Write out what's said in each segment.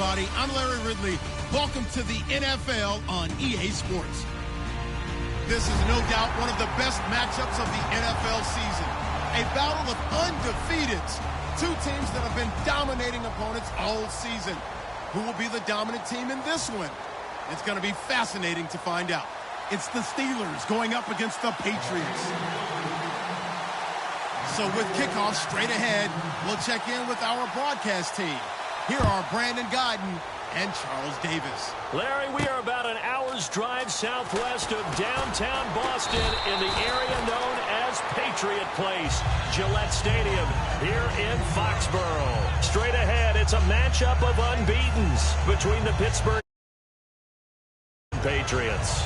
everybody. I'm Larry Ridley. Welcome to the NFL on EA Sports. This is no doubt one of the best matchups of the NFL season. A battle of undefeateds. Two teams that have been dominating opponents all season. Who will be the dominant team in this one? It's going to be fascinating to find out. It's the Steelers going up against the Patriots. So with kickoff straight ahead, we'll check in with our broadcast team. Here are Brandon Godden and Charles Davis. Larry, we are about an hour's drive southwest of downtown Boston in the area known as Patriot Place, Gillette Stadium, here in Foxborough. Straight ahead, it's a matchup of unbeatens between the Pittsburgh Patriots.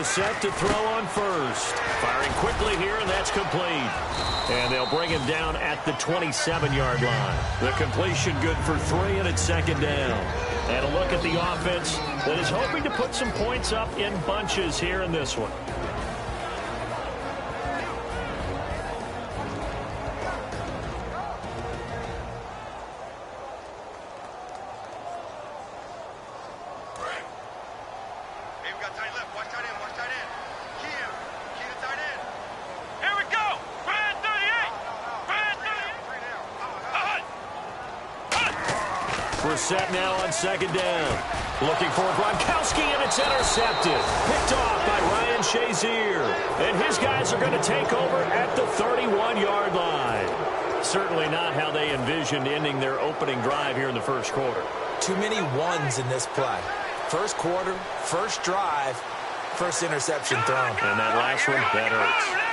Set to throw on first. Firing quickly here, and that's complete. And they'll bring him down at the 27-yard line. The completion good for 3, and it's second down. And a look at the offense that is hoping to put some points up in bunches here in this one. Set now on second down. Looking for Gronkowski, and it's intercepted. Picked off by Ryan Shazier. And his guys are going to take over at the 31-yard line. Certainly not how they envisioned ending their opening drive here in the first quarter. Too many ones in this play. First quarter, first drive, first interception thrown. And that last one, that hurts.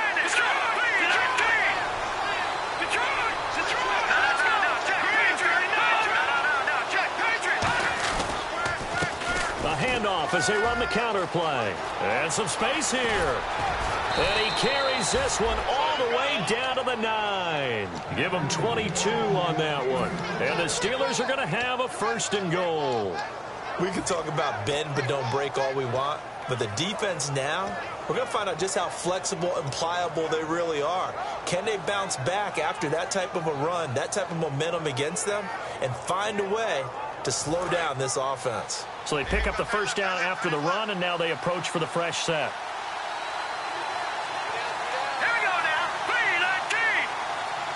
Handoff as they run the counter play. And some space here. And he carries this one all the way down to the 9. Give him 22 on that one. And the Steelers are going to have a first and goal. We can talk about bend but don't break all we want. But the defense now, we're going to find out just how flexible and pliable they really are. Can they bounce back after that type of a run, that type of momentum against them, and find a way to slow down this offense? So they pick up the first down after the run, and now they approach for the fresh set. Here we go now. 3-19.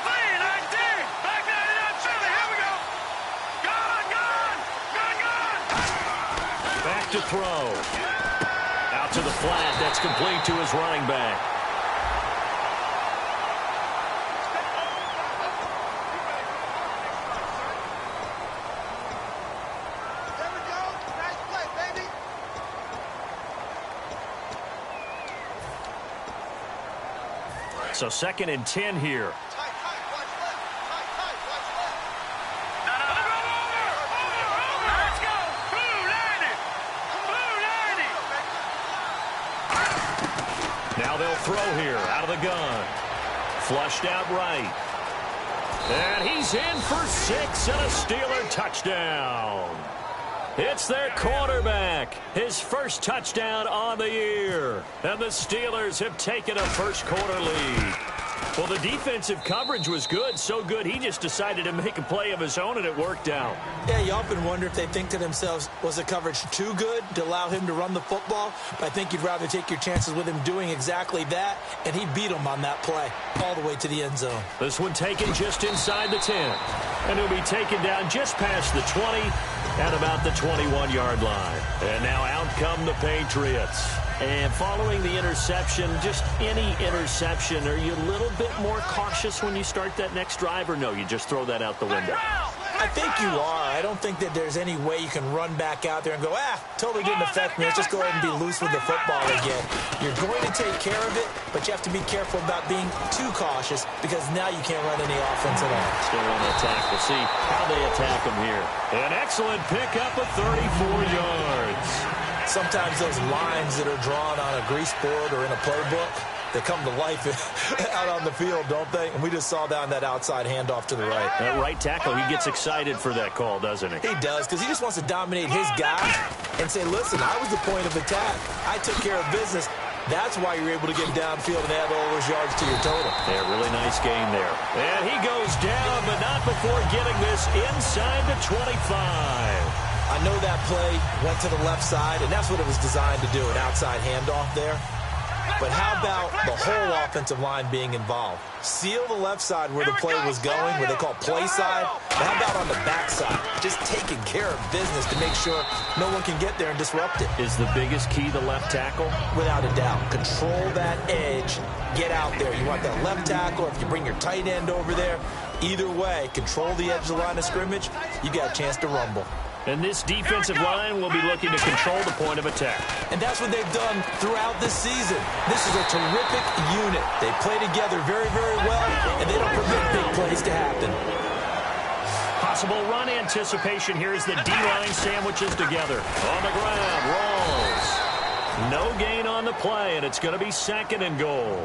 3-19. Back 99 Philly. Here we go. Gone. Back to throw. Out to the flat. That's complete to his running back. So second and 10 here. Let's go. Blue 90. Now they'll throw here out of the gun. Flushed out right. And he's in for 6 and a Steeler touchdown. It's their quarterback. His first touchdown on the year. And the Steelers have taken a first quarter lead. Well, the defensive coverage was good, so good he just decided to make a play of his own, and it worked out. Yeah, you often wonder if they think to themselves, was the coverage too good to allow him to run the football? But I think you'd rather take your chances with him doing exactly that, and he beat him on that play all the way to the end zone. This one taken just inside the 10. And he'll be taken down just past the 20 at about the 21-yard line. And now out come the Patriots. And following the interception, just any interception, are you a little bit more cautious when you start that next drive, or no, you just throw that out the window? I think you are. I don't think that there's any way you can run back out there and go, totally didn't affect me. Let's just go ahead and be loose with the football again. You're going to take care of it, but you have to be careful about being too cautious because now you can't run any offense at all. Still on the attack. We'll see how they attack him here. An excellent pickup of 34 yards. Sometimes those lines that are drawn on a grease board or in a playbook, they come to life out on the field, don't they? And we just saw that on that outside handoff to the right. That right tackle, he gets excited for that call, doesn't he? He does, because he just wants to dominate his guy and say, listen, I was the point of attack. I took care of business. That's why you're able to get downfield and add all those yards to your total. Yeah, really nice game there. And he goes down, but not before getting this inside the 25. I know that play went to the left side, and that's what it was designed to do, an outside handoff there. But how about the whole offensive line being involved? Seal the left side where the play was going, where they call play side. But how about on the back side? Just taking care of business to make sure no one can get there and disrupt it. Is the biggest key the left tackle? Without a doubt. Control that edge. Get out there. You want that left tackle. If you bring your tight end over there, either way, control the edge of the line of scrimmage, you got a chance to rumble. And this defensive line will be looking to control the point of attack. And that's what they've done throughout this season. This is a terrific unit. They play together very, very well, and they don't permit big plays to happen. Possible run anticipation here as the D-line sandwiches together. On the ground, rolls. No gain on the play, and it's going to be 2nd and goal.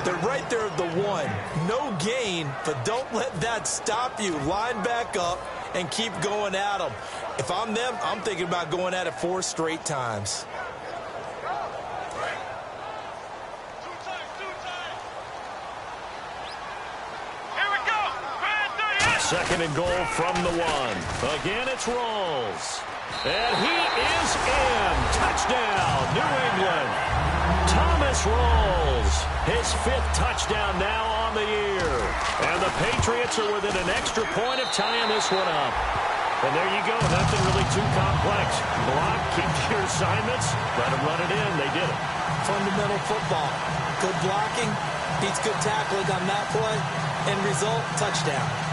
They're right there at the 1. No gain, but don't let that stop you. Line back up and keep going at them. If I'm them, I'm thinking about going at it 4 straight times. Here we go. 2nd and goal from the 1. Again, it's Rolls. And he is in. Touchdown, New England. Thomas Rolls, his 5th touchdown now on the year. And the Patriots are within an extra point of tying this one up. And there you go. Nothing really too complex. Block, keep your assignments, let them run it in. They did it. Fundamental football. Good blocking beats good tackling on that play. End result, touchdown.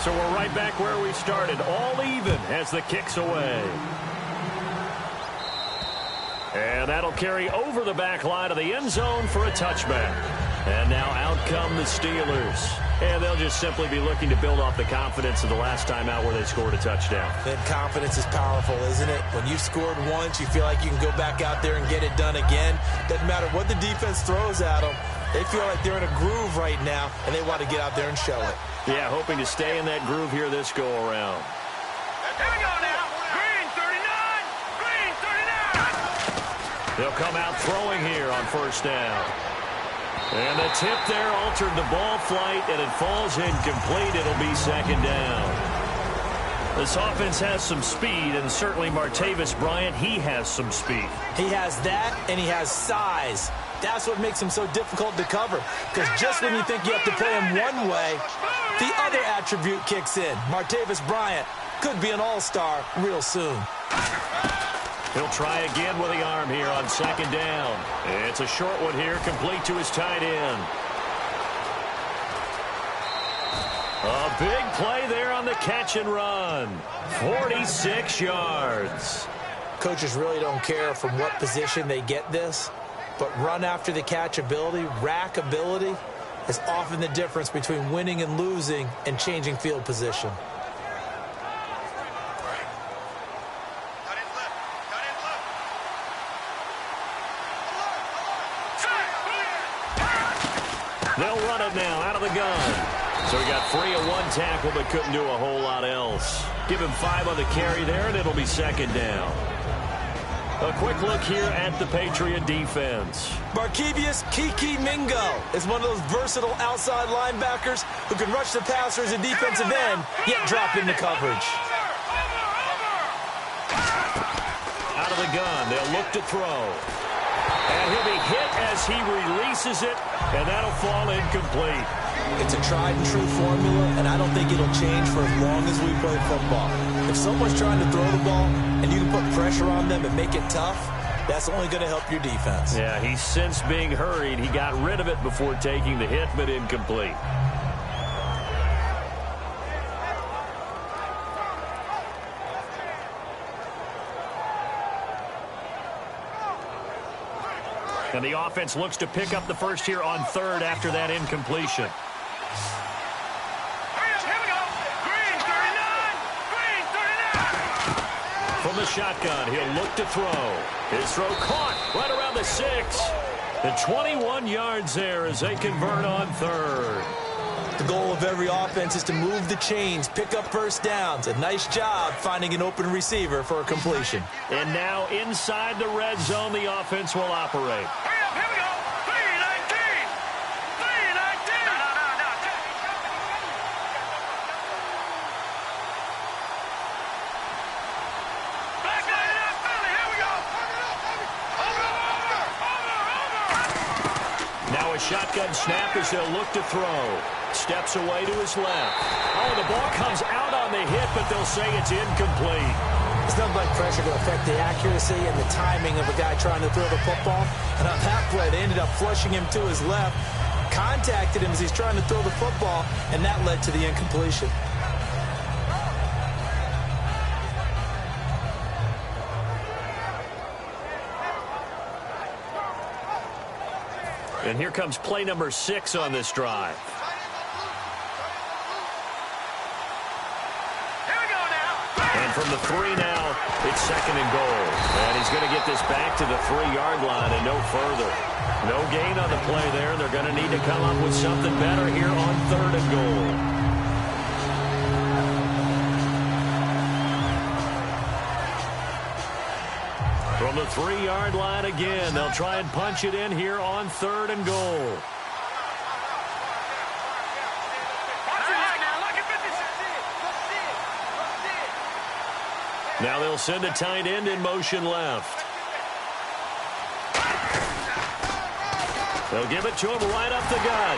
So we're right back where we started, all even as the kick's away. And that'll carry over the back line of the end zone for a touchback. And now out come the Steelers. And they'll just simply be looking to build off the confidence of the last time out where they scored a touchdown. Then confidence is powerful, isn't it? When you've scored once, you feel like you can go back out there and get it done again. Doesn't matter what the defense throws at them. They feel like they're in a groove right now, and they want to get out there and show it. Yeah, hoping to stay in that groove here this go-around. Here we go now. Green 39. Green 39. They'll come out throwing here on 1st down. And the tip there altered the ball flight, and it falls incomplete. It'll be 2nd down. This offense has some speed, and certainly Martavis Bryant, he has some speed. He has that, and he has size. That's what makes him so difficult to cover. Because just when you think you have to play him one way, the other attribute kicks in. Martavis Bryant could be an all-star real soon. He'll try again with the arm here on 2nd down. It's a short one here, complete to his tight end. A big play there on the catch and run. 46 yards. Coaches really don't care from what position they get this, but run after the catch ability, rack ability, is often the difference between winning and losing and changing field position. They'll run it now out of the gun. So he got free of 1 tackle but couldn't do a whole lot else. Give him 5 on the carry there, and it'll be 2nd down. A quick look here at the Patriot defense. Barkevius Kiki Mingo is one of those versatile outside linebackers who can rush the passer as a defensive end, yet drop into coverage. Out of the gun, they'll look to throw. And he'll be hit as he releases it, and that'll fall incomplete. It's a tried-and-true formula, and I don't think it'll change for as long as we play football. If someone's trying to throw the ball and you can put pressure on them and make it tough, that's only going to help your defense. Yeah, he's since being hurried. He got rid of it before taking the hit, but incomplete. And the offense looks to pick up the first here on third after that incompletion. Here we go. Green 39. Green 39. From the shotgun, he'll look to throw. His throw caught right around the 6. The 21 yards there as they convert on third. The goal of every offense is to move the chains, pick up first downs. A nice job finding an open receiver for a completion. And now inside the red zone, the offense will operate. Hurry up, here we go. 319. 319. No. Back line it up, Philly. Here we go. Over. Now a shotgun snap as they'll look to throw. Steps away to his left. Oh, the ball comes out on the hit, but they'll say it's incomplete. It's nothing like pressure to affect the accuracy and the timing of a guy trying to throw the football. And on that play, they ended up flushing him to his left, contacted him as he's trying to throw the football, and that led to the incompletion. And here comes play number 6 on this drive. Here we go now. And from the 3 now, it's second and goal. And he's going to get this back to the 3-yard line and no further. No gain on the play there. They're going to need to come up with something better here on third and goal. From the 3-yard line again, they'll try and punch it in here on third and goal. Now they'll send a tight end in motion left. They'll give it to him right up the gut.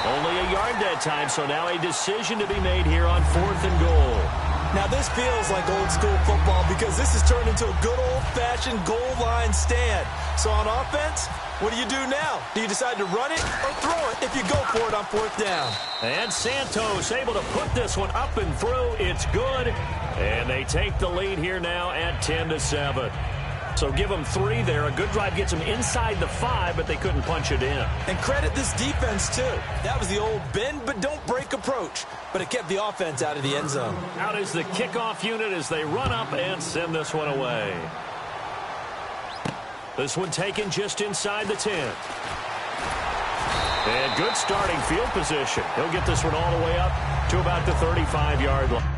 Only a yard that time, so now a decision to be made here on fourth and goal. Now, this feels like old-school football because this has turned into a good old-fashioned goal line stand. So on offense, what do you do now? Do you decide to run it or throw it if you go for it on fourth down? And Santos able to put this one up and through. It's good. And they take the lead here now at 10-7. So give them 3 there. A good drive gets them inside the 5, but they couldn't punch it in. And credit this defense, too. That was the old bend but don't break approach, but it kept the offense out of the end zone. Out is the kickoff unit as they run up and send this one away. This one taken just inside the 10. And good starting field position. He'll get this one all the way up to about the 35-yard line.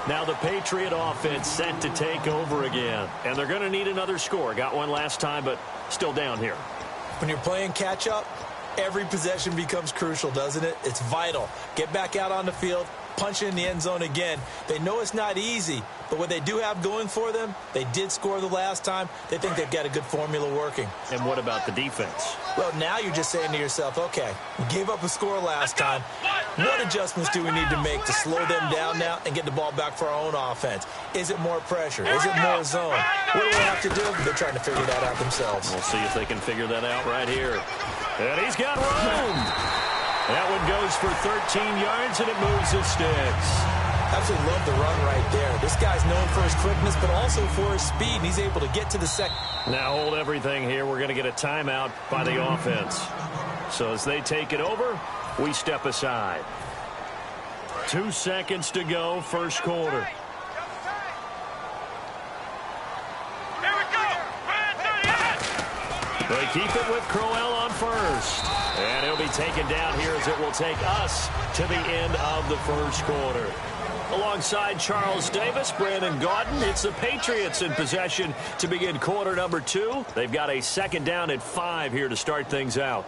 Now the Patriot offense set to take over again. And they're going to need another score. Got one last time, but still down here. When you're playing catch-up, every possession becomes crucial, doesn't it? It's vital. Get back out on the field, punch it in the end zone again. They know it's not easy, but what they do have going for them, they did score the last time. They think they've got a good formula working. And what about the defense? Well, now you're just saying to yourself, okay, we gave up a score last time. What adjustments do we need to make to slow them down now and get the ball back for our own offense? Is it more pressure? Is it more zone? What do they have to do? They're trying to figure that out themselves. We'll see if they can figure that out right here. And he's got room. That one goes for 13 yards, and it moves the sticks. Absolutely love the run right there. This guy's known for his quickness, but also for his speed, and he's able to get to the second. Now hold everything here. We're going to get a timeout by the offense. So as they take it over, we step aside. 2 seconds to go, first quarter. They keep it with Crowell on first. And he'll be taken down here as it will take us to the end of the first quarter. Alongside Charles Davis, Brandon Gaudin, it's the Patriots in possession to begin quarter number 2. They've got a second down at 5 here to start things out.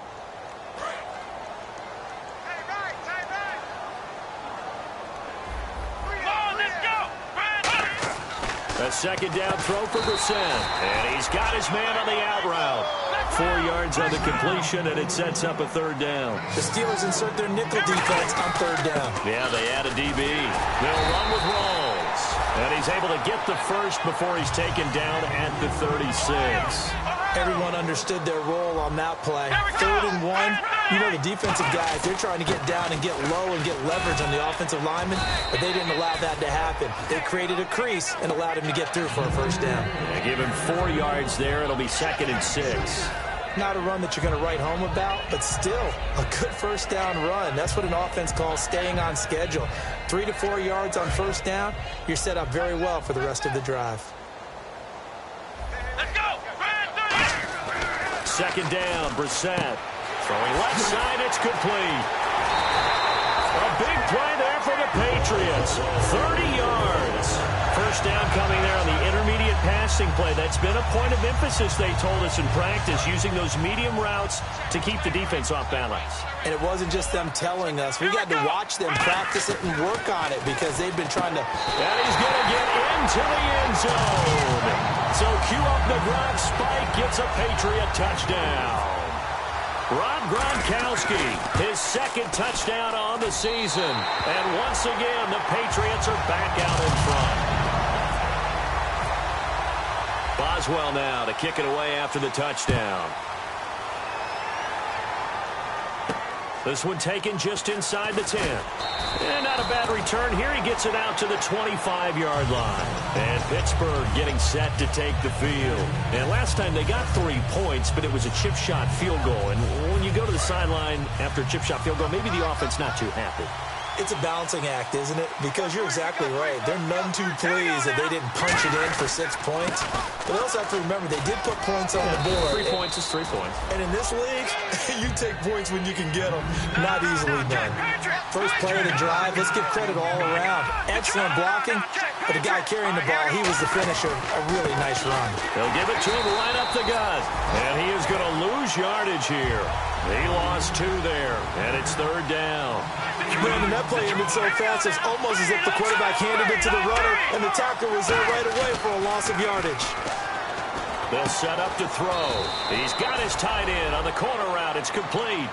A second down throw for Brissett. And he's got his man on the out route. 4 yards on the completion, and it sets up a third down. The Steelers insert their nickel defense on third down. Yeah, they add a DB. They'll run with Rawls. And he's able to get the first before he's taken down at the 36. Everyone understood their role on that play. 3rd and 1. You know the defensive guys, they're trying to get down and get low and get leverage on the offensive lineman, but they didn't allow that to happen. They created a crease and allowed him to get through for a first down. They give him 4 yards there. It'll be 2nd and 6. Not a run that you're going to write home about, but still a good first down run. That's what an offense calls staying on schedule. 3 to 4 yards on first down, you're set up very well for the rest of the drive. Let's go. Second down, Brissett. Throwing left side, it's complete. A big play there for the Patriots. 30 yards. First down coming there on the intermediate passing play. That's been a point of emphasis, they told us in practice, using those medium routes to keep the defense off balance. And it wasn't just them telling us. We got to watch them practice it and work on it because they've been trying to... And he's going to get into the end zone. So cue up the Gronk spike, gets a Patriot touchdown. Rob Gronkowski, his 2nd touchdown on the season. And once again, the Patriots are back out in front. Boswell now to kick it away after the touchdown. This one taken just inside the 10. And not a bad return here. He gets it out to the 25-yard line. And Pittsburgh getting set to take the field. And last time they got 3 points, but it was a chip shot field goal. And when you go to the sideline after a chip shot field goal, maybe the offense not too happy. It's a balancing act, isn't it? Because you're exactly right. They're none too pleased that they didn't punch it in for 6 points. But they also have to remember they did put points on the board. 3 points is 3 points. And in this league, you take points when you can get them. Not easily done. First play of the drive, let's give credit all around. Excellent blocking, but the guy carrying the ball, he was the finisher. A really nice run. They'll give it to him right up the gut. And he is going to lose yardage here. He lost 2 there, and it's 3rd down. Brandon, that play ended so fast, it's almost as if the quarterback handed it to the runner, and the tackler was there right away for a loss of yardage. They'll set up to throw. He's got his tight end on the corner route. It's complete.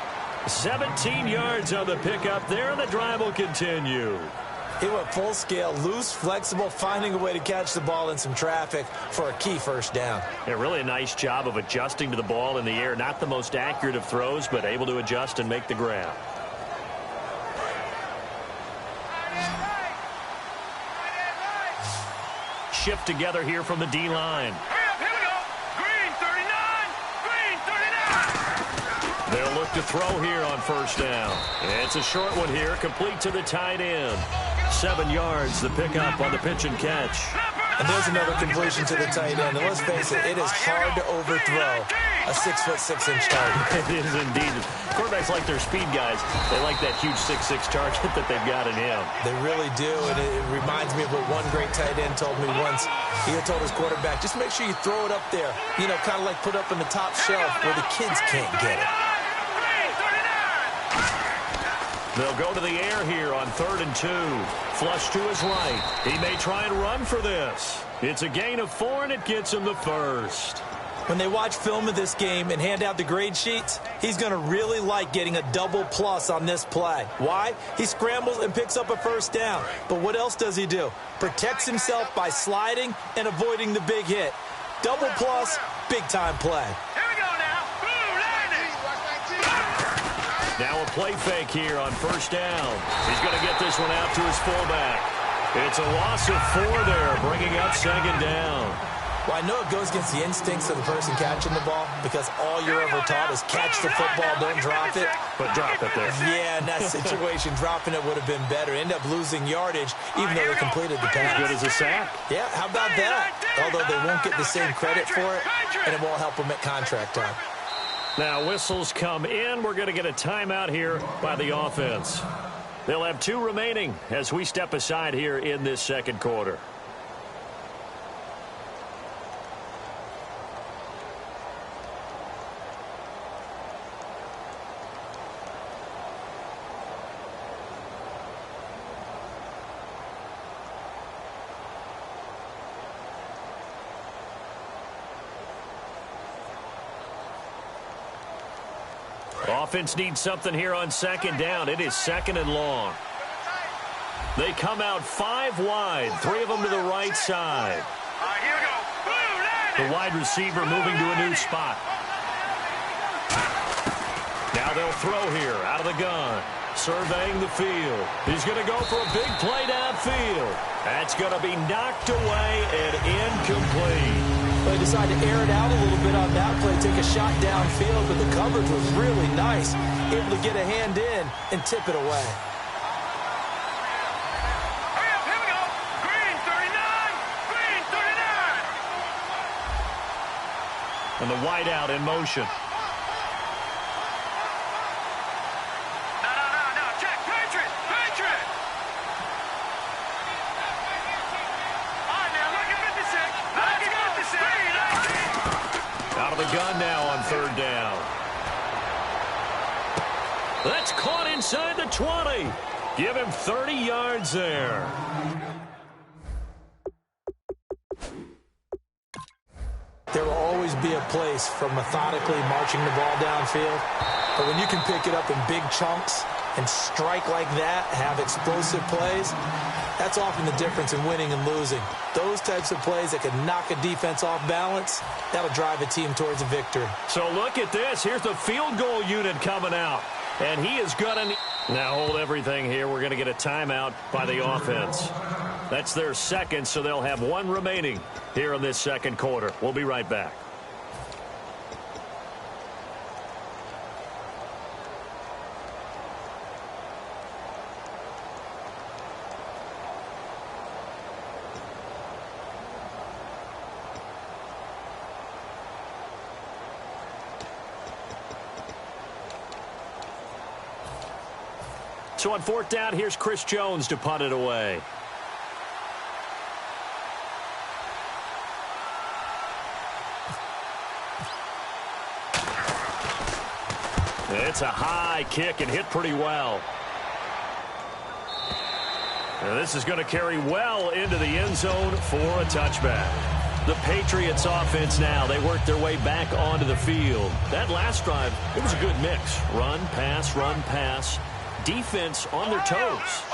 17 yards on the pickup there, and the drive will continue. He went full scale, loose, flexible, finding a way to catch the ball in some traffic for a key first down. Yeah, really a nice job of adjusting to the ball in the air. Not the most accurate of throws, but able to adjust and make the grab. Shift together here from the D-line. Hurry up, here we go. Green 39. Green 39. They'll look to throw here on first down. It's a short one here, complete to the tight end. 7 yards, the pickup on the pitch and catch. And there's another completion to the tight end. And let's face it, it is hard to overthrow a 6'6" target. It is indeed. Quarterbacks like their speed guys. They like that huge 6'6" target that they've got in him. They really do, and it reminds me of what one great tight end told me once. He had told his quarterback, just make sure you throw it up there. You know, kind of like put up in the top shelf where the kids can't get it. They'll go to the air here on 3rd and 2. Flush to his right. He may try and run for this. It's a gain of 4, and it gets him the first. When they watch film of this game and hand out the grade sheets, he's going to really like getting a double plus on this play. Why? He scrambles and picks up a first down. But what else does he do? Protects himself by sliding and avoiding the big hit. Double plus, big-time play. Here we go now. Blue Lightning. Now a play fake here on first down. He's going to get this one out to his fullback. It's a loss of 4 there, bringing up 2nd down. Well, I know it goes against the instincts of the person catching the ball because all you're ever taught is catch the football, don't drop it. But drop it there. Yeah, in that situation, dropping it would have been better. End up losing yardage, even though they completed the pass. As good as a sack. Yeah, how about that? Although they won't get the same credit for it, and it won't help them at contract time. Now whistles come in. We're going to get a timeout here by the offense. They'll have 2 remaining as we step aside here in this second quarter. Offense needs something here on second down. It is 2nd and long. They come out 5 wide, 3 of them to the right side. Here we go. The wide receiver moving to a new spot. Now they'll throw here out of the gun. Surveying the field. He's going to go for a big play downfield. That's going to be knocked away and incomplete. They decided to air it out a little bit on that play, take a shot downfield, but the coverage was really nice. Able to get a hand in and tip it away. Hurry up, here we go. Green 39. Green 39. And the wideout in motion. No. Check. Patriot. All right, now, look at 56. Look at 56. Out of the gun now on 3rd down. That's caught inside the 20. Give him 30 yards there. There will always be a place for methodically marching the ball downfield. But when you can pick it up in big chunks and strike like that, have explosive plays, that's often the difference in winning and losing. Those types of plays that can knock a defense off balance, that'll drive a team towards a victory. So look at this. Here's the field goal unit coming out. And he is going to... Now hold everything here. We're going to get a timeout by the offense. That's their 2nd, so they'll have 1 remaining here in this second quarter. We'll be right back. So on 4th down, here's Chris Jones to punt it away. It's a high kick and hit pretty well. And this is going to carry well into the end zone for a touchback. The Patriots offense now, they work their way back onto the field. That last drive, it was a good mix. Run, pass. Defense on their toes.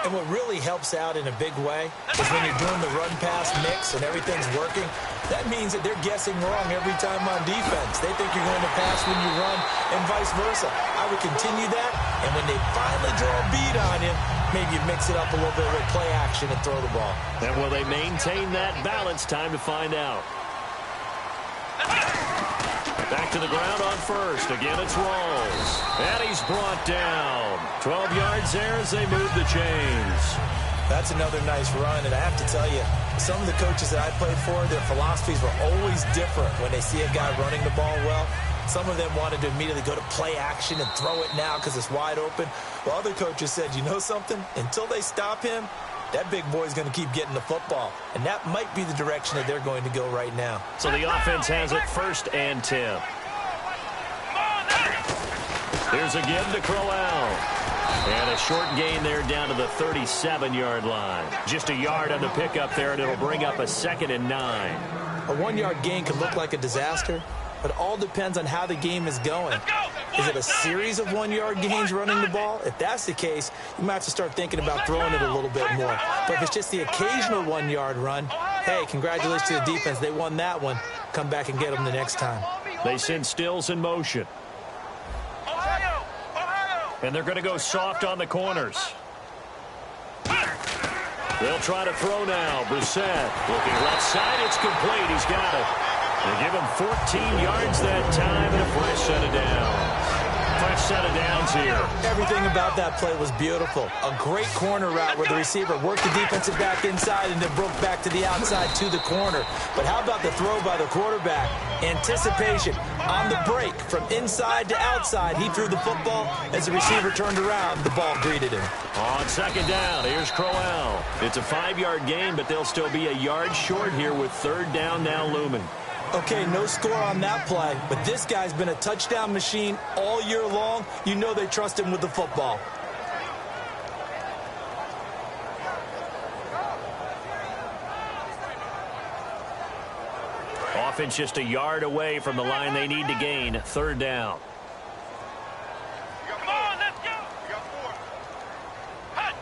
And what really helps out in a big way is when you're doing the run-pass mix and everything's working, that means that they're guessing wrong every time on defense. They think you're going to pass when you run and vice versa. I would continue that, and when they finally draw a bead on him, maybe you mix it up a little bit with play action and throw the ball. And will they maintain that balance? Time to find out. Back to the ground on 1st. Again, it's Rawls. And he's brought down. 12 yards there as they move the chains. That's another nice run, and I have to tell you, some of the coaches that I played for, their philosophies were always different when they see a guy running the ball well. Some of them wanted to immediately go to play action and throw it now because it's wide open. While other coaches said, you know something? Until they stop him, that big boy's going to keep getting the football. And that might be the direction that they're going to go right now. So the offense has it 1st and 10. Here's again to Crowell. And a short gain there down to the 37-yard line. Just a yard on the pickup there, and it'll bring up a 2nd and 9. A 1-yard gain can look like a disaster, but it all depends on how the game is going. Is it a series of 1-yard gains running the ball? If that's the case, you might have to start thinking about throwing it a little bit more. But if it's just the occasional 1-yard run, hey, congratulations to the defense. They won that one. Come back and get them the next time. They send Stills in motion. And they're going to go soft on the corners. They'll try to throw now. Brissett looking left side. It's complete. He's got it. They give him 14 yards that time and a fresh set of downs. fresh set of downs here. Everything about that play was beautiful. A great corner route where the receiver worked the defensive back inside and then broke back to the outside to the corner. But how about the throw by the quarterback? Anticipation on the break from inside to outside. He threw the football. As the receiver turned around, the ball greeted him. On second down, here's Crowell. It's a 5-yard gain, but they'll still be a yard short here with third down now looming. Okay, no score on that play, but this guy's been a touchdown machine all year long. You know they trust him with the football. Offense just a yard away from the line they need to gain. Third down. Come on, let's go. We got 4. Hut.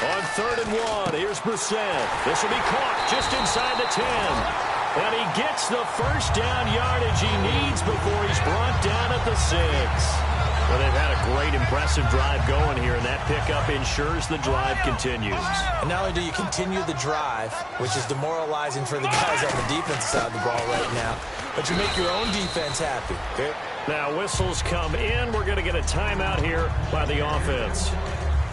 On 3rd and 1, here's Brissett. This will be caught just inside the 10. And he gets the first down yardage he needs before he's brought down at the 6. Well, they've had a great, impressive drive going here, and that pickup ensures the drive continues. And not only do you continue the drive, which is demoralizing for the guys on the defensive side of the ball right now, but you make your own defense happy. Okay? Now, whistles come in. We're going to get a timeout here by the offense.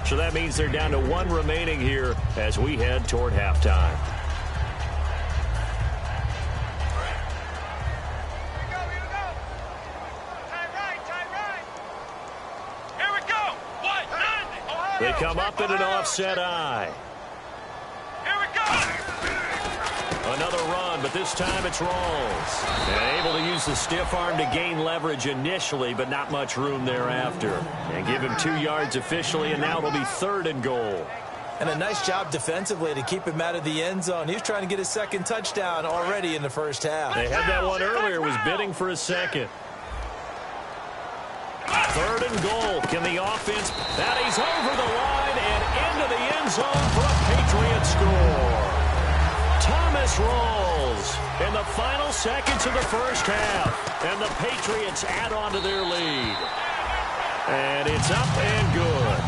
So that means they're down to 1 remaining here as we head toward halftime. They come up in an offset eye. Here we go. Another run, but this time it's Rawls. And able to use the stiff arm to gain leverage initially, but not much room thereafter. And give him 2 yards officially, and now it'll be 3rd and goal. And a nice job defensively to keep him out of the end zone. He was trying to get his second touchdown already in the first half. They had that one earlier, was bidding for a second. 3rd and goal. Can the offense? That he's over the line and into the end zone for a Patriot score. Thomas Rawls in the final seconds of the first half. And the Patriots add on to their lead. And it's up and good.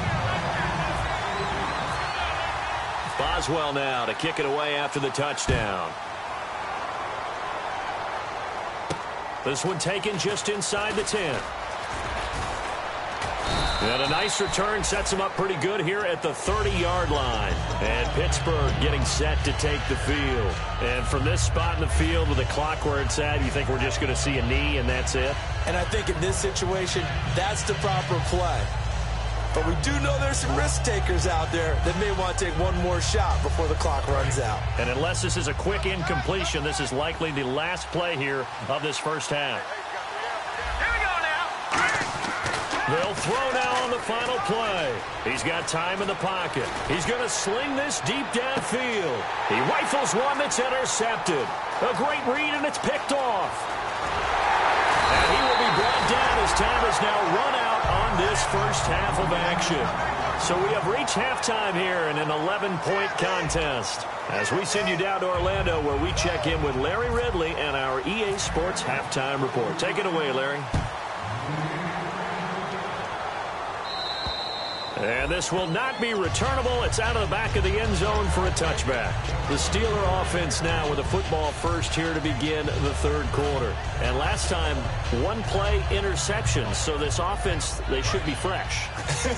Boswell now to kick it away after the touchdown. This one taken just inside the 10. And a nice return sets him up pretty good here at the 30-yard line. And Pittsburgh getting set to take the field. And from this spot in the field with the clock where it's at, you think we're just going to see a knee and that's it? And I think in this situation, that's the proper play. But we do know there's some risk takers out there that may want to take one more shot before the clock runs out. And unless this is a quick incompletion, this is likely the last play here of this first half. They'll throw now on the final play. He's got time in the pocket. He's going to sling this deep downfield. He rifles one that's intercepted. A great read, and it's picked off. And he will be brought down as time is now run out on this first half of action. So we have reached halftime here in an 11-point contest. As we send you down to Orlando, where we check in with Larry Ridley and our EA Sports Halftime Report. Take it away, Larry. And this will not be returnable. It's out of the back of the end zone for a touchback. The Steeler offense now with a football first here to begin the third quarter. And last time, 1 play interception. So this offense, they should be fresh.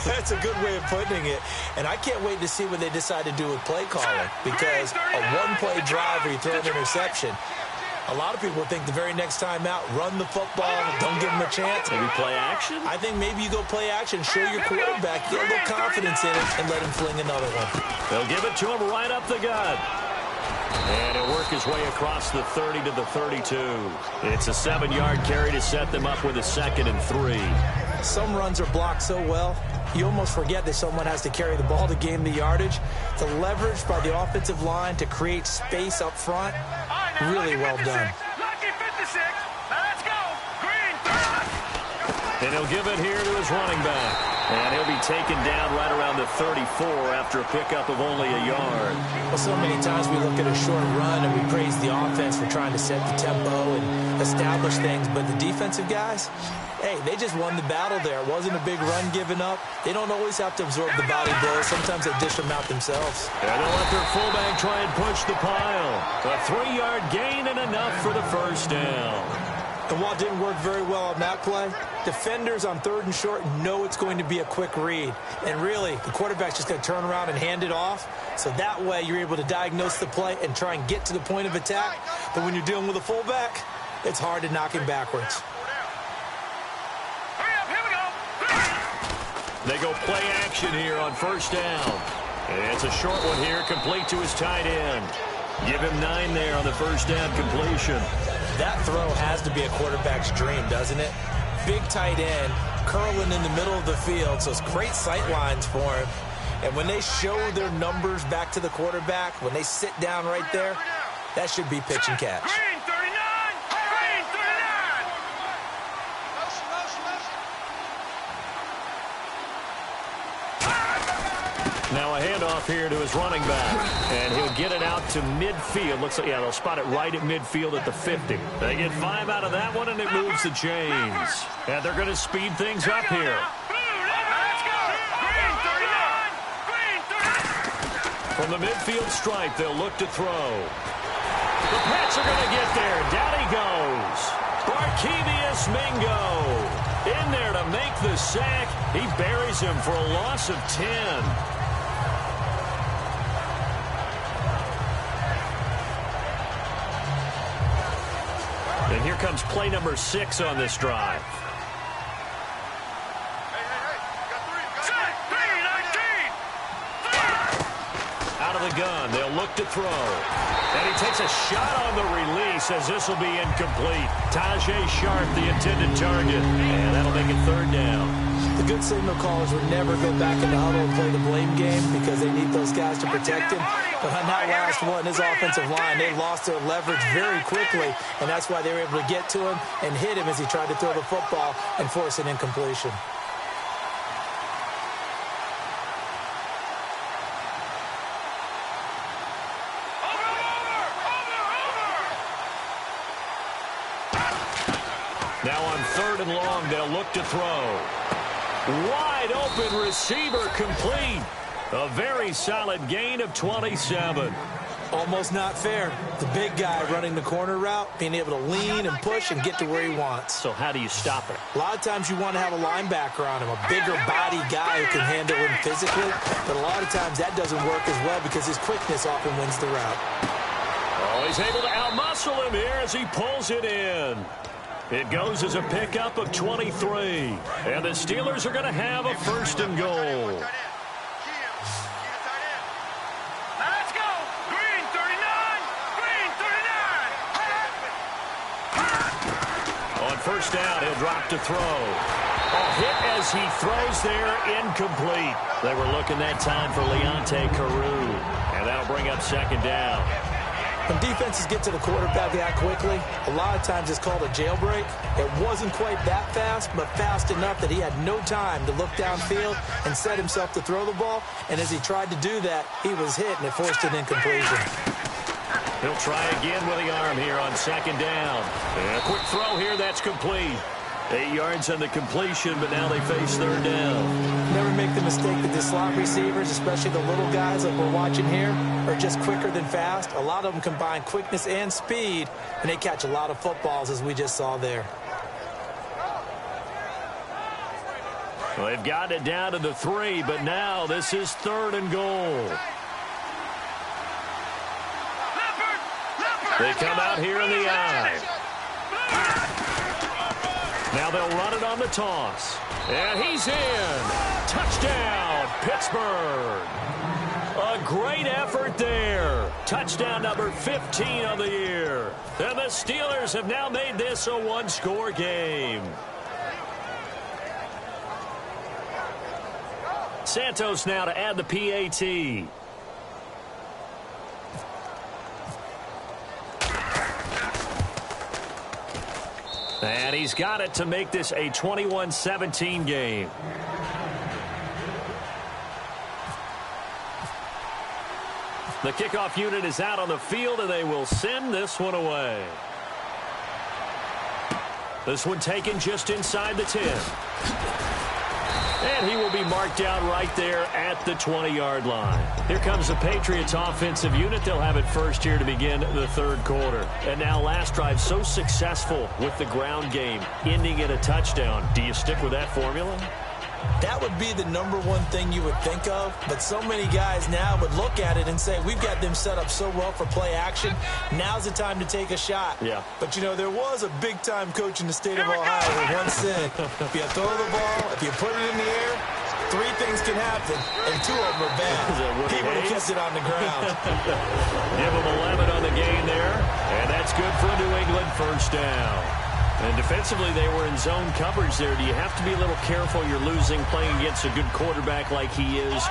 That's a good way of putting it. And I can't wait to see what they decide to do with play calling. Because a 1-play drive where you throw an interception, a lot of people think the very next time out, run the football, don't give them a chance. Maybe play action? I think maybe you go play action, show your quarterback, get a little confidence in it, and let him fling another one. They'll give it to him right up the gut. And he'll work his way across the 30 to the 32. It's a 7-yard carry to set them up with a 2nd and 3. Some runs are blocked so well, you almost forget that someone has to carry the ball to gain the yardage. The leverage by the offensive line to create space up front, really well done. Lucky 56. Now let's go. Green. And he'll give it here to his running back. And he'll be taken down right around the 34 after a pickup of only a yard. Well, so many times we look at a short run and we praise the offense for trying to set the tempo and establish things. But the defensive guys, hey, they just won the battle there. It wasn't a big run given up. They don't always have to absorb the body blows. Sometimes they dish them out themselves. And they'll let their fullback try and push the pile. A 3-yard gain and enough for the first down. And while it didn't work very well on that play, defenders on 3rd and short know it's going to be a quick read. And really, the quarterback's just going to turn around and hand it off. So that way, you're able to diagnose the play and try and get to the point of attack. But when you're dealing with a fullback, it's hard to knock him backwards. They go play action here on 1st down. And it's a short one here, complete to his tight end. Give him 9 there on the 1st down completion. That throw has to be a quarterback's dream, doesn't it? Big tight end, curling in the middle of the field, so it's great sight lines for him. And when they show their numbers back to the quarterback, when they sit down right there, that should be pitch and catch. Green 39! Green 39! Now a handoff here to his running back. And he'll get it out to midfield. Looks like, yeah, they'll spot it right at midfield at the 50. They get 5 out of that one, and it moves the chains. And they're going to speed things up here. From the midfield stripe, they'll look to throw. The Pats are going to get there. Down he goes. Barkevius Mingo in there to make the sack. He buries him for a loss of 10. And here comes play number 6 on this drive. Out of the gun, they'll look to throw. And he takes a shot on the release as this will be incomplete. Tajay Sharp, the intended target. And that'll make it 3rd down. The good signal callers would never go back in the huddle and play the blame game because they need those guys to protect him. But on that last one, his offensive line, they lost their leverage very quickly, and that's why they were able to get to him and hit him as he tried to throw the football and force an incompletion. Now on 3rd and long, they'll look to throw. Wide open receiver complete. A very solid gain of 27. Almost not fair. The big guy running the corner route, being able to lean and push and get to where he wants. So how do you stop it? A lot of times you want to have a linebacker on him, a bigger body guy who can handle him physically. But a lot of times that doesn't work as well because his quickness often wins the route. Oh, he's able to outmuscle him here as he pulls it in. It goes as a pickup of 23. And the Steelers are going to have a 1st and goal. Let's go! Green 39! Green 39! On 1st down, he'll drop to throw. A hit as he throws there, incomplete. They were looking that time for Leonte Carew. And that'll bring up 2nd down. When defenses get to the quarterback that quickly, a lot of times it's called a jailbreak. It wasn't quite that fast, but fast enough that he had no time to look downfield and set himself to throw the ball. And as he tried to do that, he was hit, and it forced an incompletion. He'll try again with the arm here on 2nd down. And a quick throw here, that's complete. 8 yards on the completion, but now they face 3rd down. Never make the mistake that the slot receivers, especially the little guys like we're watching here, are just quicker than fast. A lot of them combine quickness and speed, and they catch a lot of footballs, as we just saw there. Well, they've gotten it down to the 3, but now this is 3rd and goal. They come out here in the eye. Now they'll run it on the toss. And he's in. Touchdown, Pittsburgh. A great effort there. Touchdown number 15 of the year. And the Steelers have now made this a 1-score game. Santos now to add the PAT. And he's got it to make this a 21-17 game. The kickoff unit is out on the field, and they will send this one away. This one taken just inside the 10. And he will be marked out right there at the 20-yard line. Here comes the Patriots offensive unit. They'll have it first here to begin the third quarter. And now last drive so successful with the ground game, ending in a touchdown. Do you stick with that formula? That would be the number one thing you would think of, but so many guys now would look at it and say, we've got them set up so well for play action. Now's the time to take a shot. Yeah. But, you know, there was a big-time coach in the state of Ohio who once said, if you throw the ball, if you put it in the air, 3 things can happen, and 2 of them are bad. He would have kept it on the ground. Give him 11 on the gain there, and that's good for New England first down. And defensively, they were in zone coverage there. Do you have to be a little careful? You're losing playing against a good quarterback like he is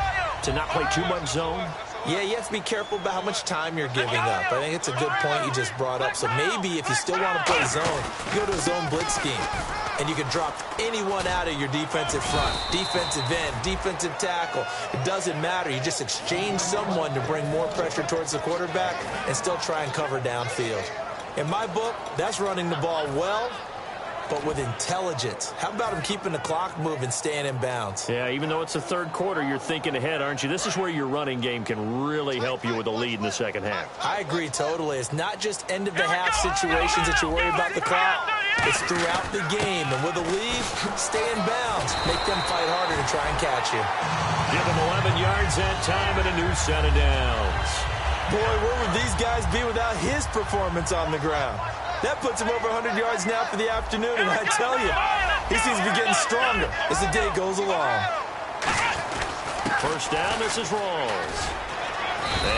to not play too much zone? Yeah, you have to be careful about how much time you're giving up. I think it's a good point you just brought up. So maybe if you still want to play zone, you go to a zone blitz scheme. And you can drop anyone out of your defensive front, defensive end, defensive tackle. It doesn't matter. You just exchange someone to bring more pressure towards the quarterback and still try and cover downfield. In my book, that's running the ball well, but with intelligence. How about him keeping the clock moving, staying in bounds? Yeah, even though it's the third quarter, you're thinking ahead, aren't you? This is where your running game can really help you with a lead in the second half. I agree totally. It's not just end-of-the-half situations that you worry about the clock. It's throughout the game. And with a lead, stay in bounds. Make them fight harder to try and catch you. Give them 11 yards that time and a new set of downs. Boy, where would these guys be without his performance on the ground? That puts him over 100 yards now for the afternoon, and I tell you, he seems to be getting stronger as the day goes along. First down, this is Rawls.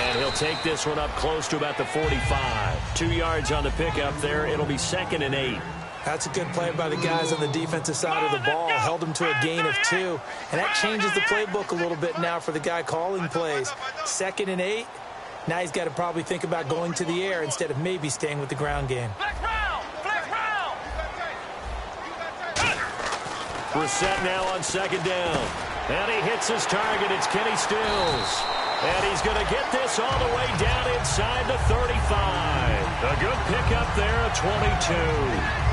And he'll take this one up close to about the 45. 2 yards on the pickup there. It'll be 2nd and 8. That's a good play by the guys on the defensive side of the ball. Held him to a gain of 2. And that changes the playbook a little bit now for the guy calling plays. 2nd and 8. Now he's got to probably think about going to the air instead of maybe staying with the ground game. Brissett now on 2nd down. And he hits his target. It's Kenny Stills. And he's going to get this all the way down inside the 35. A good pickup there at 22.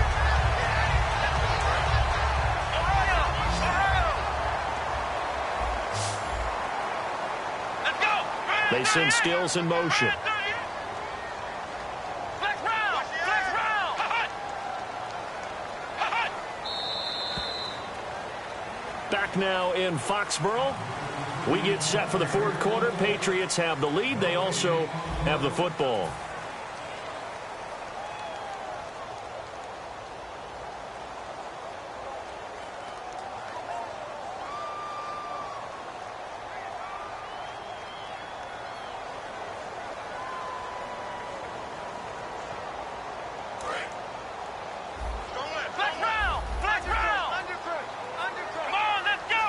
They send Stills in motion. Back now in Foxborough. We get set for the fourth quarter. Patriots have the lead. They also have the football.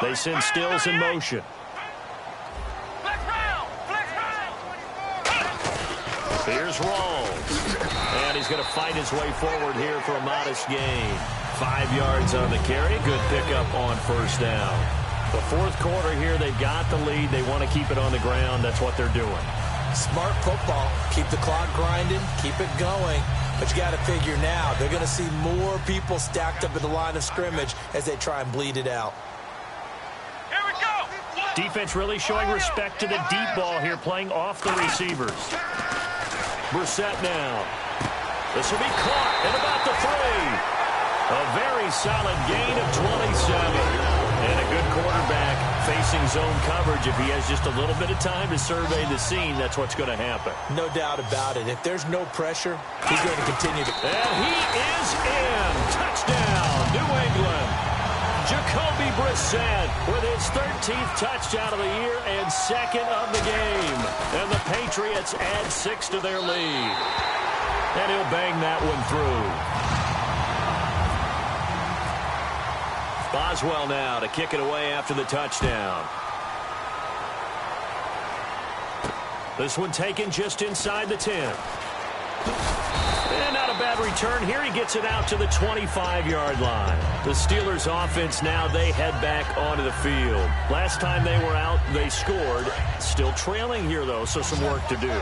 They send Stills in motion. Here's Rawls. And he's going to fight his way forward here for a modest gain. 5 yards on the carry. Good pickup on first down. The fourth quarter here, they've got the lead. They want to keep it on the ground. That's what they're doing. Smart football. Keep the clock grinding. Keep it going. But you got to figure now, they're going to see more people stacked up at the line of scrimmage as they try and bleed it out. Defense really showing respect to the deep ball here, playing off the receivers. Brissett now. This will be caught at about the 3. A very solid gain of 27. And a good quarterback facing zone coverage. If he has just a little bit of time to survey the scene, that's what's going to happen. No doubt about it. If there's no pressure, he's going to continue to. And he is in. Touchdown, New England. Jacoby Brissett with his 13th touchdown of the year and 2nd of the game. And the Patriots add 6 to their lead. And he'll bang that one through. Boswell now to kick it away after the touchdown. This one taken just inside the 10. And not a bad return here. He gets it out to the 25-yard line. The Steelers offense now, they head back onto the field. Last time they were out, they scored. Still trailing here, though, so some work to do.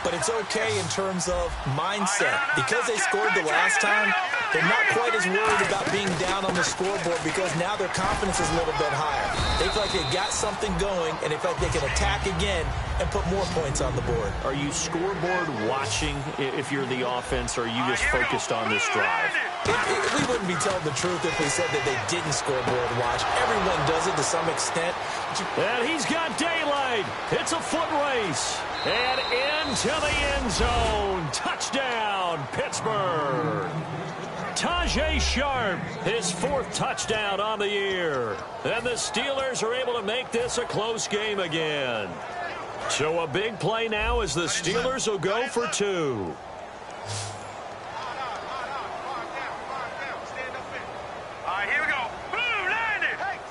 but it's okay in terms of mindset. Because they scored the last time, they're not quite as worried about being down on the scoreboard because now their confidence is a little bit higher. They feel like they've got something going, and they feel like they can attack again and put more points on the board. Are you scoreboard watching if you're the offense, or are you just focused on this drive? We wouldn't be telling the truth if we said that they didn't scoreboard watch. Everyone does it to some extent. And he's got daylight. It's a foot race. And into the end zone. Touchdown, Pittsburgh. Tajay Sharp, his 4th touchdown on the year. And the Steelers are able to make this a close game again. So a big play now as the Steelers will go for 2.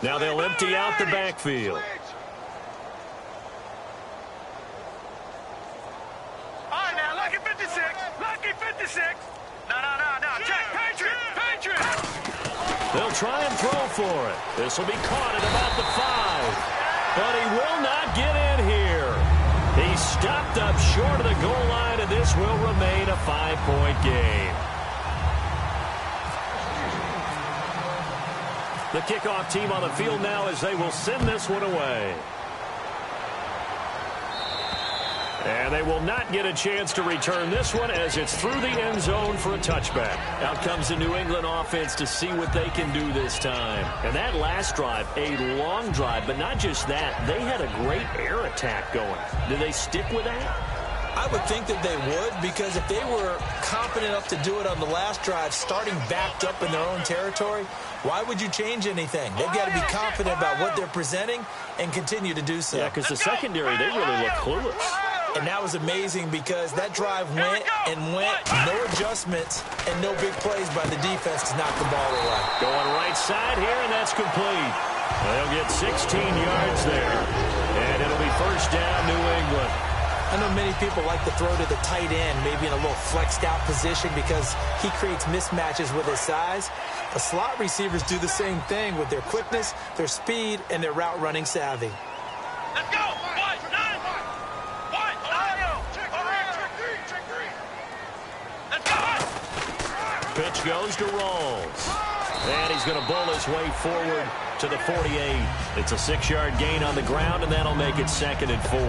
Now they'll empty out the backfield. All right, now, lucky 56. Lucky 56. No. Check. Patriot. They'll try and throw for it. This will be caught at about the 5. But he will not get in here. He stopped up short of the goal line, and this will remain a 5-point game. The kickoff team on the field now as they will send this one away. And they will not get a chance to return this one as it's through the end zone for a touchback. Out comes the New England offense to see what they can do this time. And that last drive, a long drive, but not just that. They had a great air attack going. Do they stick with that? I would think that they would, because if they were confident enough to do it on the last drive, starting backed up in their own territory, why would you change anything? They've got to be confident about what they're presenting and continue to do so. Yeah, because the secondary, they really look clueless. And that was amazing because that drive went, no adjustments, and no big plays by the defense to knock the ball away. Going right side here, and that's complete. They'll get 16 yards there, and it'll be first down, New England. I know many people like to throw to the tight end, maybe in a little flexed out position because he creates mismatches with his size. The slot receivers do the same thing with their quickness, their speed, and their route running savvy. Let's go. Pitch goes to Rawls. And he's going to bowl his way forward to the 48. It's a 6-yard gain on the ground, and that'll make it 2nd and 4.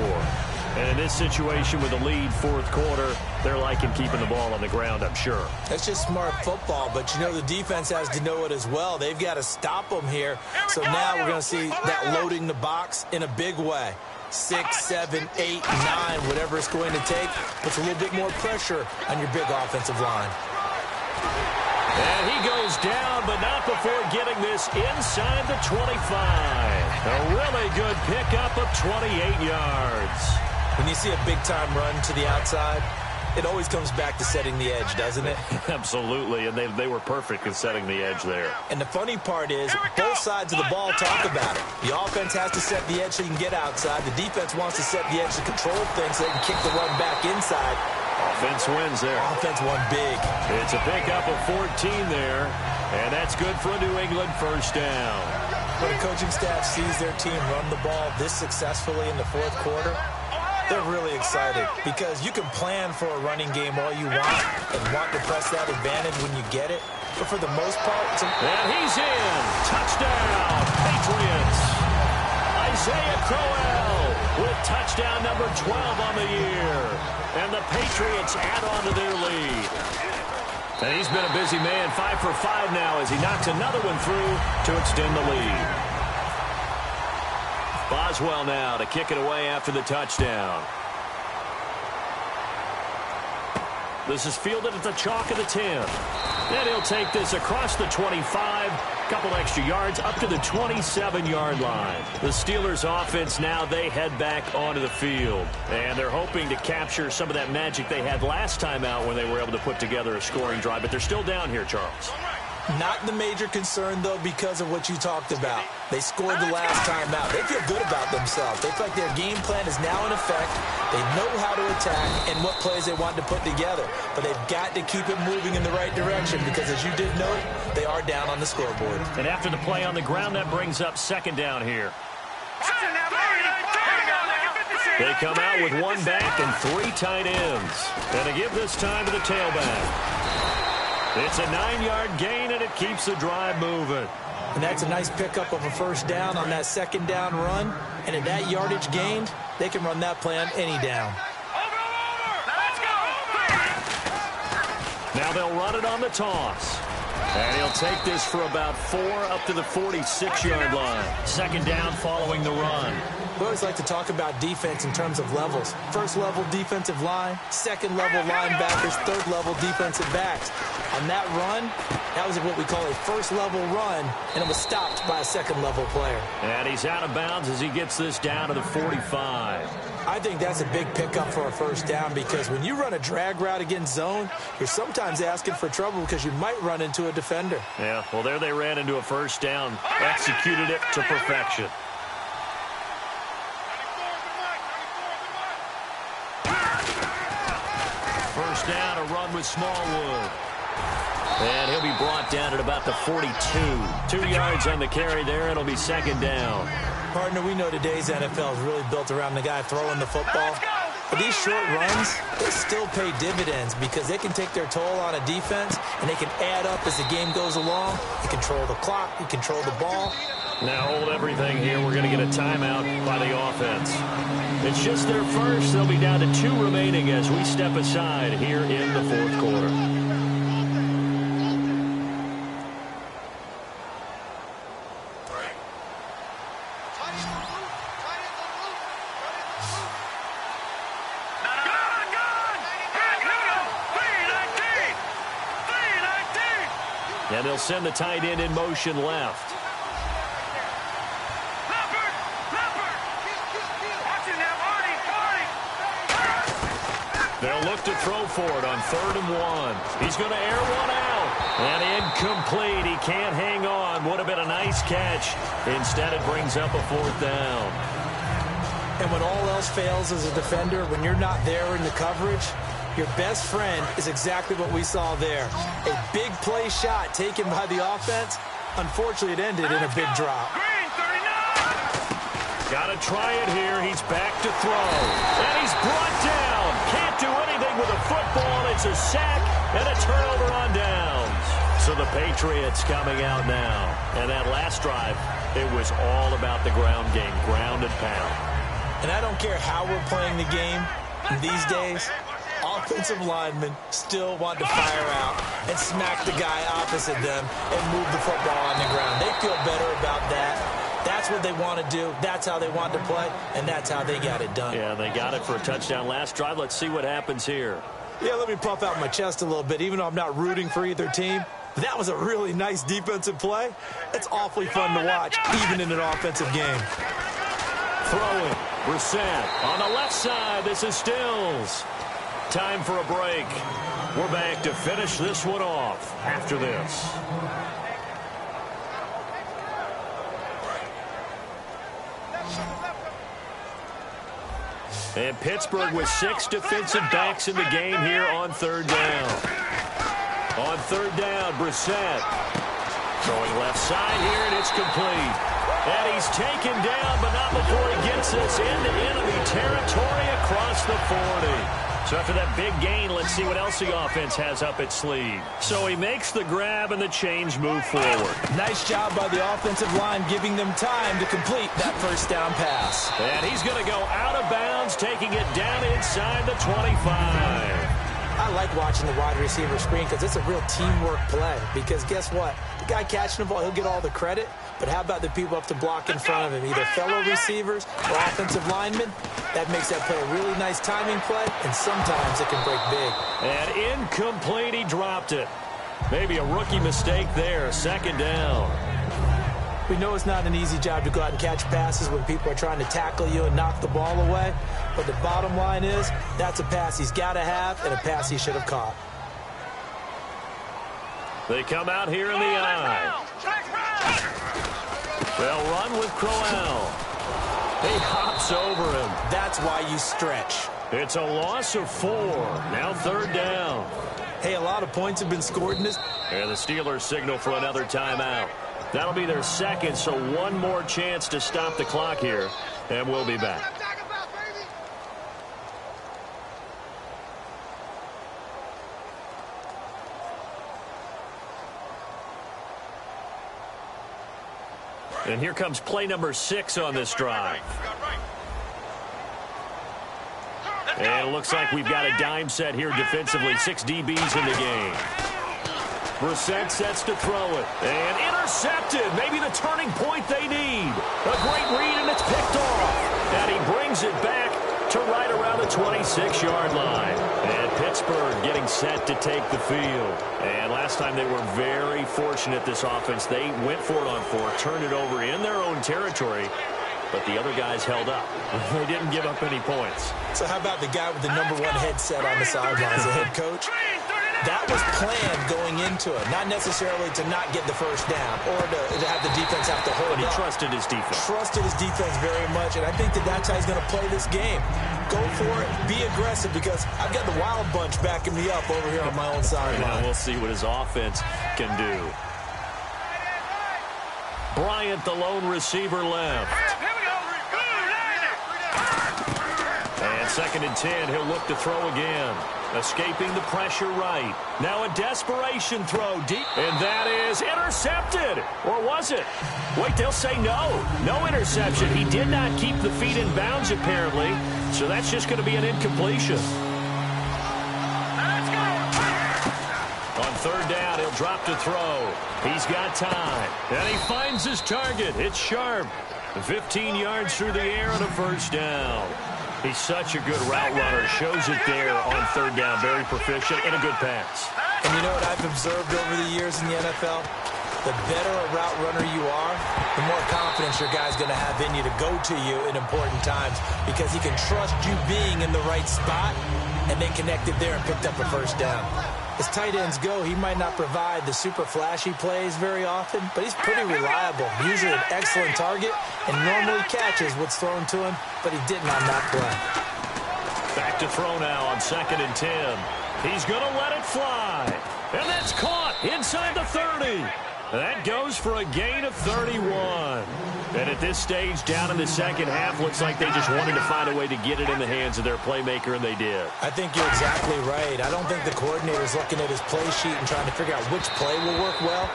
And in this situation with a lead 4th quarter, they're liking keeping the ball on the ground, I'm sure. That's just smart football, but you know the defense has to know it as well. They've got to stop them here. So now we're going to see that loading the box in a big way. 6, 7, 8, 9, whatever it's going to take, puts a little bit more pressure on your big offensive line. And he goes down, but not before getting this inside the 25. A really good pickup of 28 yards. When you see a big-time run to the outside, it always comes back to setting the edge, doesn't it? Absolutely, and they were perfect in setting the edge there. And the funny part is, both sides of the ball talk about it. The offense has to set the edge so you can get outside. The defense wants to set the edge to control things so they can kick the run back inside. Offense wins there. Offense won big. It's a pickup of 14 there, and that's good for a New England first down. When a coaching staff sees their team run the ball this successfully in the 4th quarter, they're really excited because you can plan for a running game all you want and want to press that advantage when you get it. But for the most part, and he's in. Touchdown, Patriots. Isaiah Crowell with touchdown number 12 on the year. And the Patriots add on to their lead. And he's been a busy man, 5 for 5 now as he knocks another one through to extend the lead. Boswell now to kick it away after the touchdown. This is fielded at the chalk of the 10. And he'll take this across the 25, couple extra yards up to the 27-yard line. The Steelers offense now, they head back onto the field. And they're hoping to capture some of that magic they had last time out when they were able to put together a scoring drive. But they're still down here, Charles. Not the major concern, though, because of what you talked about. They scored the last time out. They feel good about themselves. They feel like their game plan is now in effect. They know how to attack and what plays they want to put together. But they've got to keep it moving in the right direction because, as you did note, they are down on the scoreboard. And after the play on the ground, that brings up 2nd down here. They come out with one back and 3 tight ends. And they give this time to the tailback. It's a 9-yard gain, and it keeps the drive moving. And that's a nice pickup of a first down on that second down run. And at that yardage gained, they can run that play on any down. Now they'll run it on the toss. And he'll take this for about 4 up to the 46-yard line. Second down following the run. We always like to talk about defense in terms of levels. First level defensive line, second level linebackers, third level defensive backs. On that run, that was what we call a first level run, and it was stopped by a second level player. And he's out of bounds as he gets this down to the 45. I think that's a big pickup for a first down because when you run a drag route against zone, you're sometimes asking for trouble because you might run into a defender. Yeah, well, there they ran into a first down, executed it to perfection. First down, a run with Smallwood. And he'll be brought down at about the 42. 2 yards on the carry there. It'll be second down. Partner, we know today's NFL is really built around the guy throwing the football. But these short runs, they still pay dividends because they can take their toll on a defense, and they can add up as the game goes along. You control the clock. You control the ball. Now hold everything here. We're going to get a timeout by the offense. It's just their first. They'll be down to 2 remaining as we step aside here in the fourth quarter. And they'll send the tight end in motion left. They'll look to throw for it on 3rd and 1. He's going to air one out. And incomplete. He can't hang on. Would have been a nice catch. Instead, it brings up a 4th down. And when all else fails as a defender, when you're not there in the coverage, your best friend is exactly what we saw there. A big play shot taken by the offense. Unfortunately, it ended in a big drop. Got to try it here. He's back to throw. And he's brought down. Can't do anything with a football. It's a sack and a turnover on downs. So the Patriots coming out now. And that last drive, it was all about the ground game, ground and pound. And I don't care how we're playing the game these days. Offensive linemen still want to fire out and smack the guy opposite them and move the football on the ground. They feel better about that. That's what they want to do. That's how they want to play, and that's how they got it done. Yeah, they got it for a touchdown last drive. Let's see what happens here. Yeah, let me puff out my chest a little bit, even though I'm not rooting for either team. That was a really nice defensive play. It's awfully fun to watch, even in an offensive game. Throwing. Brissett on the left side. This is Stills. Time for a break. We're back to finish this one off after this. And Pittsburgh with 6 defensive backs in the game here on 3rd down. On 3rd down, Brissett throwing left side here, and it's complete. And he's taken down, but not before he gets this into enemy territory across the 40. So after that big gain, let's see what else the offense has up its sleeve. So he makes the grab and the change move forward. Nice job by the offensive line giving them time to complete that first down pass. And he's going to go out of bounds, taking it down inside the 25. I like watching the wide receiver screen because it's a real teamwork play. Because guess what? The guy catching the ball, he'll get all the credit. But how about the people up to block in front of him, either fellow receivers or offensive linemen? That makes that play a really nice timing play, and sometimes it can break big. And incomplete, he dropped it. Maybe a rookie mistake there, 2nd down. We know it's not an easy job to go out and catch passes when people are trying to tackle you and knock the ball away. But the bottom line is, that's a pass he's got to have and a pass he should have caught. They come out here in the eye. They'll run with Crowell. He hops over him. That's why you stretch. It's a loss of 4. Now 3rd down. Hey, a lot of points have been scored in this. And the Steelers signal for another timeout. That'll be their 2nd, so one more chance to stop the clock here. And we'll be back. And here comes play number 6 on this drive. And it looks like we've got a dime set here defensively. 6 DBs in the game. Brissett sets to throw it. And intercepted. Maybe the turning point they need. A great read, and it's picked off. And he brings it back to right around the 26-yard line. And Pittsburgh getting set to take the field. And last time they were very fortunate, this offense. They went for it on 4, turned it over in their own territory, but the other guys held up. They didn't give up any points. So how about the guy with the #1 headset on the sidelines, the head coach? That was planned going into it, not necessarily to not get the first down or to have the defense have to hold But he up. trusted his defense. Trusted his defense very much, and I think that's how he's going to play this game. Go for it, be aggressive, because I've got the wild bunch backing me up over here on my own sideline. We'll see what his offense can do. Bryant, the lone receiver, left. And 2nd and 10, he'll look to throw again. Escaping the pressure right. Now a desperation throw deep. And that is intercepted. Or was it? Wait, they'll say no. No interception. He did not keep the feet in bounds, apparently. So that's just going to be an incompletion. On 3rd down, he'll drop to throw. He's got time. And he finds his target. It's sharp. 15 yards through the air on a 1st down. He's such a good route runner. Shows it there on 3rd down. Very proficient and a good pass. And you know what I've observed over the years in the NFL? The better a route runner you are, the more confidence your guy's going to have in you to go to you in important times, because he can trust you being in the right spot, and they connected there and picked up a 1st down. As tight ends go, he might not provide the super flashy plays very often, but he's pretty reliable. Usually an excellent target, and normally catches what's thrown to him, but he didn't on that play. Back to throw now on 2nd and 10. He's going to let it fly. And that's caught inside the 30. That goes for a gain of 31. And at this stage, down in the 2nd half, looks like they just wanted to find a way to get it in the hands of their playmaker, and they did. I think you're exactly right. I don't think the coordinator's looking at his play sheet and trying to figure out which play will work well.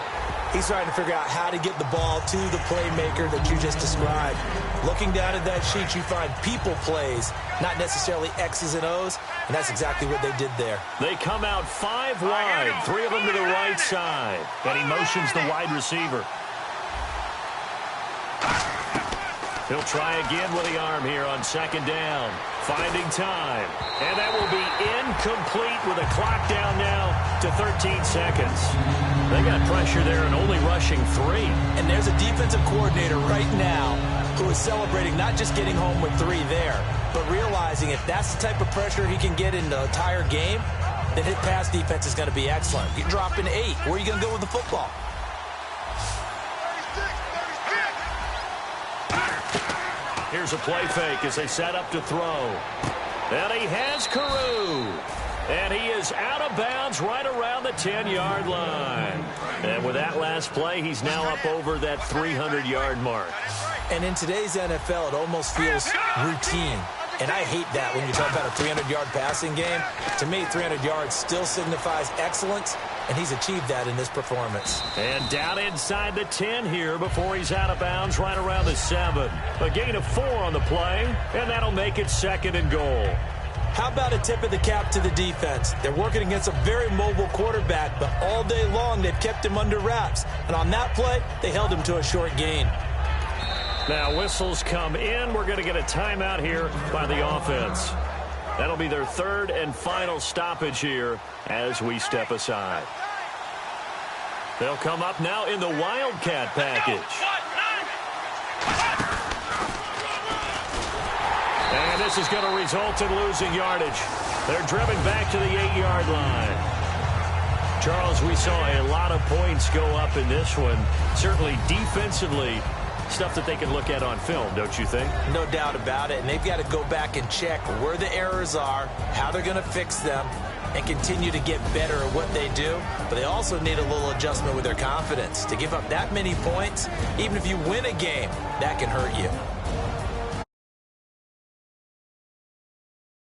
He's trying to figure out how to get the ball to the playmaker that you just described. Looking down at that sheet, you find people plays, not necessarily X's and O's, and that's exactly what they did there. They come out 5 wide, 3 of them to the right side, and he motions the wide receiver. He'll try again with the arm here on 2nd down. Finding time. And that will be incomplete with a clock down now to 13 seconds. They got pressure there and only rushing 3. And there's a defensive coordinator right now who is celebrating not just getting home with 3 there, but realizing if that's the type of pressure he can get in the entire game, then his pass defense is going to be excellent. You're dropping 8. Where are you going to go with the football? Here's a play fake as they set up to throw. And he has Carew. And he is out of bounds right around the 10-yard line. And with that last play, he's now up over that 300-yard mark. And in today's NFL, it almost feels routine. And I hate that when you talk about a 300-yard passing game. To me, 300 yards still signifies excellence, and he's achieved that in this performance. And down inside the 10 here before he's out of bounds right around the 7. A gain of 4 on the play, and that'll make it 2nd and goal. How about a tip of the cap to the defense? They're working against a very mobile quarterback, but all day long they've kept him under wraps. And on that play, they held him to a short gain. Now whistles come in. We're going to get a timeout here by the offense. That'll be their 3rd and final stoppage here as we step aside. They'll come up now in the Wildcat package. And this is going to result in losing yardage. They're driven back to the 8-yard line. Charles, we saw a lot of points go up in this one. Certainly defensively, stuff that they can look at on film, don't you think? No doubt about it. And they've got to go back and check where the errors are, how they're going to fix them, and continue to get better at what they do. But they also need a little adjustment with their confidence. To give up that many points, even if you win a game, that can hurt you.